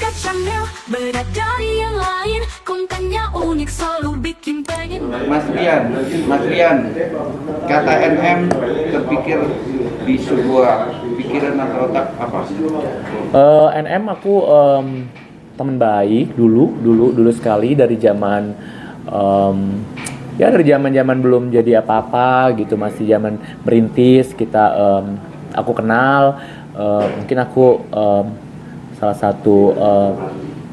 Ika Channel, beda dari yang lain, kontennya unik selalu bikin pengen. Mas Rian, kata NM terpikir di sebuah pikiran atau otak apa? NM aku teman baik dulu sekali dari zaman ya dari zaman belum jadi apa-apa gitu, masih zaman merintis kita. Aku kenal, mungkin aku salah satu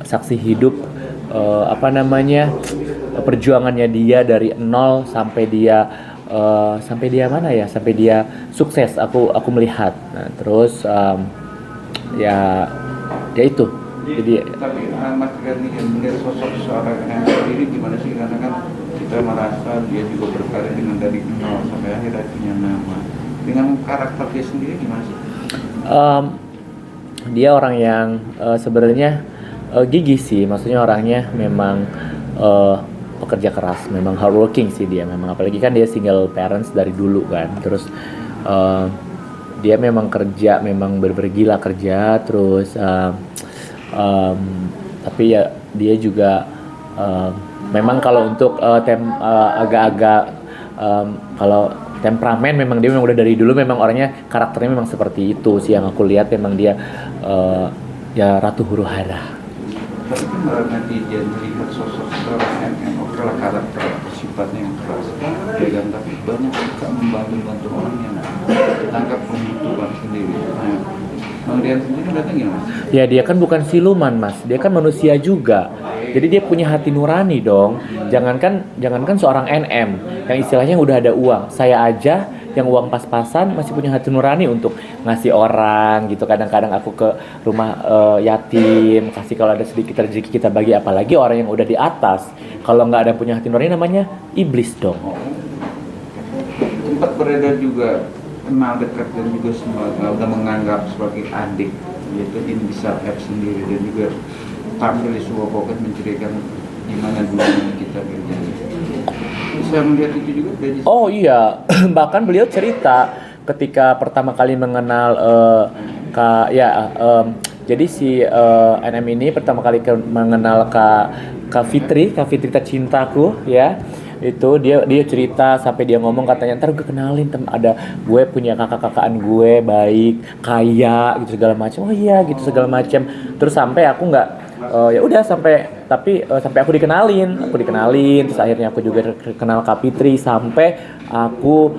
saksi hidup perjuangannya dia dari nol sampai dia mana ya, sampai dia sukses. Aku melihat. Nah, terus ya itu. Jadi Tapi Mas Rian ini melihat sosok seorang NM sendiri gimana sih? Karena kan kita merasa dia juga berkarir dengan dari nol sampai akhirnya punya nama. Dengan karakter dia sendiri gimana sih? dia orang yang sebenarnya gigih sih, maksudnya orangnya memang pekerja keras, memang hardworking sih dia, memang apalagi kan dia single parents dari dulu kan, terus dia memang kerja, memang bergila kerja, terus tapi ya dia juga memang kalau untuk agak-agak kalau temperamen memang dia memang udah dari dulu memang orangnya karakternya memang seperti itu sih yang aku lihat, memang dia ya ratu huru hara. Tapi kan netizen melihat sosok seorang NM, oke lah karakter sifatnya yang keras, ya kan, tapi banyak juga membantu orang yang ditangkap pembutuhan sendiri. Nah, Bang Rian sendiri datang gimana? Ya dia kan bukan siluman Mas, dia kan manusia juga. Jadi dia punya hati nurani dong. Jangankan seorang NM yang istilahnya udah ada uang. Saya aja yang uang pas-pasan masih punya hati nurani untuk ngasih orang gitu. Kadang-kadang aku ke rumah yatim, kasih kalau ada sedikit rezeki kita bagi, apalagi orang yang udah di atas. Kalau nggak ada punya hati nurani namanya iblis dong. Sempat beredar juga kenal dekat dan juga udah menganggap sebagai adik, yaitu Inisa F sendiri, dan juga tampil di sebuah podcast menceritakan gimana dulu kita kerja. Bisa melihat itu juga dari. Oh iya, bahkan beliau cerita ketika pertama kali mengenal jadi si NM ini pertama kali mengenal Kak Fitri tercintaku ya. Itu dia cerita sampai dia ngomong, katanya ntar gue kenalin ada gue punya kakak-kakaan gue baik, kaya gitu segala macam. Oh iya gitu segala macam. Terus sampai aku nggak ya udah sampai aku dikenalin, terus akhirnya aku juga kenal Kak Fitri, sampai aku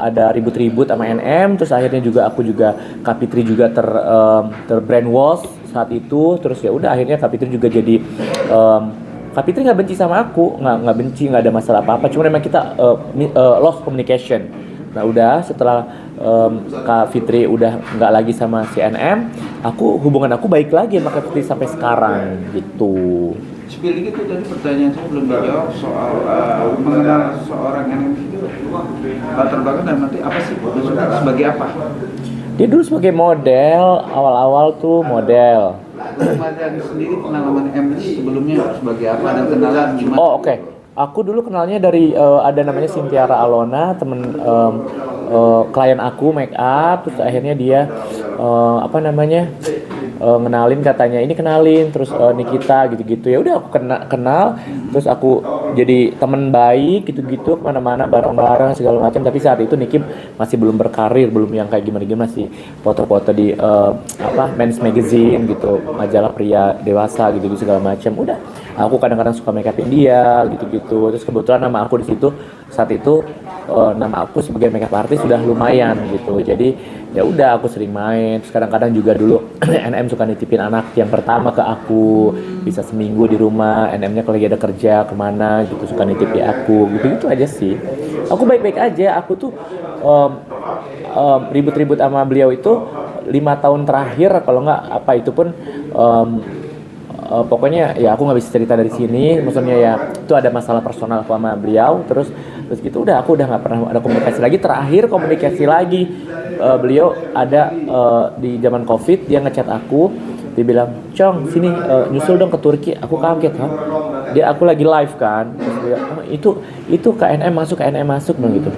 ada ribut-ribut sama NM, terus akhirnya aku juga Kak Fitri juga ter brainwash saat itu. Terus ya udah akhirnya Kak Fitri juga jadi Kak Fitri nggak benci sama aku, nggak benci, nggak ada masalah apa-apa, cuma memang kita lost communication. Nah udah setelah Kak Fitri udah nggak lagi sama si NM, hubungan aku baik lagi sama Kak Fitri sampai sekarang gitu. Sepilih gitu tadi pertanyaan saya belum dijawab soal mengenal seorang NM itu latar belakang dan nanti apa sih sebagai apa? Dia dulu sebagai model, awal-awal tuh model. Mas Rian sendiri pengalaman NM sebelumnya sebagai apa dan kenalan gimana? Oh oke. Aku dulu kenalnya dari ada namanya Sintiara Alona, temen klien aku make up, terus akhirnya dia ngenalin, katanya ini kenalin, terus Nikita gitu-gitu. Ya udah aku kenal, terus aku jadi teman baik gitu-gitu, kemana-mana bareng-bareng segala macam. Tapi saat itu Niki masih belum berkarir, belum yang kayak gimana masih foto-foto di men's magazine gitu, majalah pria dewasa gitu segala macam. Udah, aku kadang-kadang suka make upin dia gitu-gitu. Terus kebetulan nama aku di situ saat itu nama aku sebagai makeup artist sudah lumayan gitu. Jadi ya udah aku sering main. Terus kadang-kadang juga dulu NM suka nitipin anak yang pertama ke aku, bisa seminggu di rumah. NM-nya kalau lagi ada kerja kemana gitu suka nitip di aku gitu aja sih. Aku baik-baik aja. Aku tuh ribut-ribut sama beliau itu 5 tahun terakhir, kalau nggak apa itu pun pokoknya ya aku nggak bisa cerita dari sini. Maksudnya ya itu ada masalah personal aku sama beliau, terus gitu udah aku udah nggak pernah ada komunikasi lagi. Terakhir komunikasi lagi beliau ada di zaman COVID, dia ngechat aku, dia bilang, "Cong, sini nyusul dong ke Turki." Aku kaget, aku lagi live kan. Terus dia, itu KNM masuk dong gitu.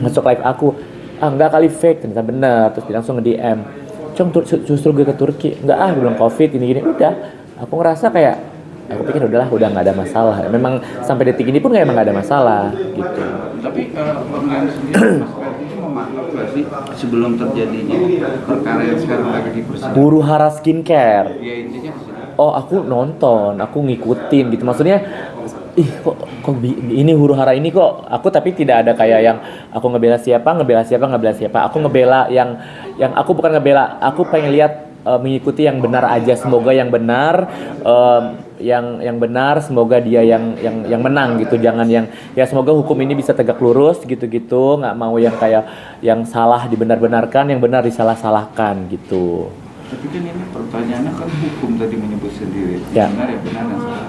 Masuk live aku. Enggak kali fake, ternyata bener. Terus dia langsung nge-DM, "Cong, justru gue ke Turki." Enggak, gue bilang COVID ini gini. Udah aku ngerasa kayak aku pikir udahlah, udah nggak ada masalah. Memang sampai detik ini pun emang nggak ada masalah gitu. Tapi online sendiri Mas Ferdi itu memantau nggak sih sebelum terjadinya perkara yang sekarang lagi di persidangan? Huru hara skincare. Ya intinya di situ. Oh, aku nonton, aku ngikutin gitu. Maksudnya, kok ini huru hara ini kok aku, tapi tidak ada kayak yang aku ngebela siapa. Aku ngebela yang aku bukan ngebela, aku pengen lihat mengikuti yang benar aja. Semoga yang benar, yang benar, semoga dia yang menang gitu. Jangan yang ya semoga hukum ini bisa tegak lurus gitu-gitu. Nggak mau yang kayak yang salah dibenar-benarkan, yang benar disalah-salahkan gitu. Tapi kan ini pertanyaannya kan hukum tadi menyebut sendiri Ya. benar ya benar dan salah.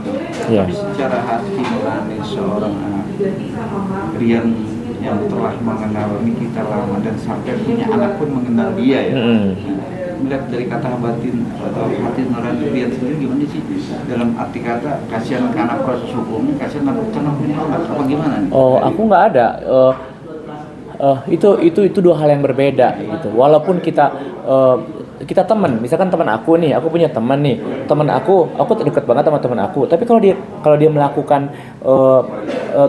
Ya. Tapi secara hati nurani seorang Rian yang telah mengenal Nikita lama dan sampai punya anak pun mengenal dia ya. Mm-mm. Nah, melihat dari kata batin atau hati nurani Rian sendiri gimana sih dalam arti kata kasihan ke anak proses hukumnya, kasihan anak punya anak apa gimana nih? Oh, aku nggak ada. Itu dua hal yang berbeda gitu. Walaupun kita teman, misalkan teman aku nih, aku punya teman nih, teman aku deket banget sama teman aku. Tapi kalau dia melakukan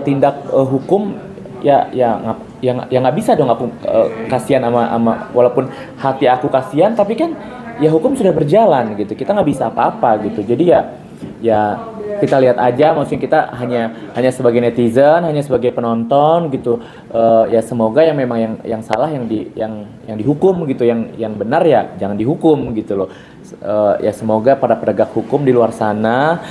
tindak hukum, ya nggak bisa dong aku kasihan sama walaupun hati aku kasihan, tapi kan ya hukum sudah berjalan gitu. Kita nggak bisa apa-apa gitu. Jadi ya kita lihat aja, maksudnya kita hanya sebagai netizen, hanya sebagai penonton gitu. Ya semoga yang memang yang salah yang dihukum gitu, yang benar ya jangan dihukum gitu loh. Ya semoga para penegak hukum di luar sana